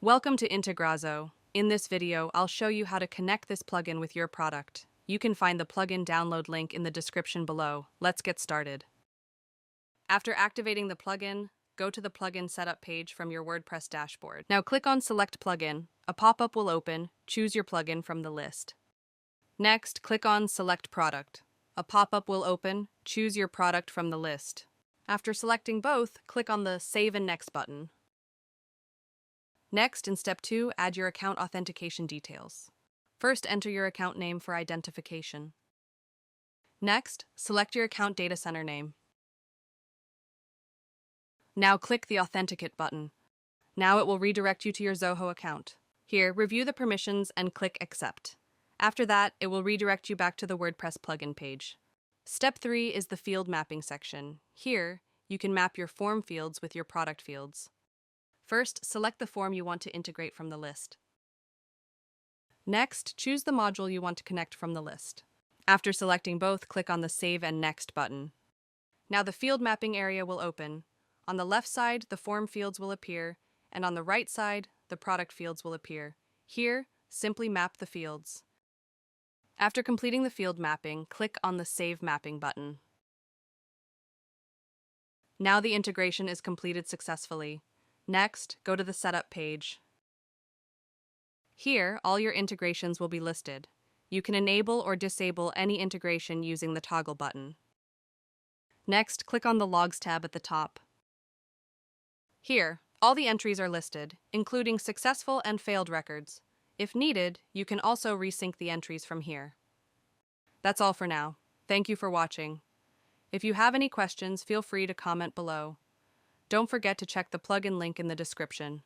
Welcome to Integrazo. In this video, I'll show you how to connect this plugin with your product. You can find the plugin download link in the description below. Let's get started. After activating the plugin, go to the plugin setup page from your WordPress dashboard. Now click on Select Plugin. A pop-up will open. Choose your plugin from the list. Next, click on Select Product. A pop-up will open. Choose your product from the list. After selecting both, click on the Save and Next button. Next, in Step 2, add your account authentication details. First, enter your account name for identification. Next, select your account data center name. Now click the Authenticate button. Now it will redirect you to your Zoho account. Here, review the permissions and click Accept. After that, it will redirect you back to the WordPress plugin page. Step 3 is the field mapping section. Here, you can map your form fields with your product fields. First, select the form you want to integrate from the list. Next, choose the module you want to connect from the list. After selecting both, click on the Save and Next button. Now the field mapping area will open. On the left side, the form fields will appear, and on the right side, the product fields will appear. Here, simply map the fields. After completing the field mapping, click on the Save Mapping button. Now the integration is completed successfully. Next, go to the Setup page. Here, all your integrations will be listed. You can enable or disable any integration using the toggle button. Next, click on the Logs tab at the top. Here, all the entries are listed, including successful and failed records. If needed, you can also resync the entries from here. That's all for now. Thank you for watching. If you have any questions, feel free to comment below. Don't forget to check the plugin link in the description.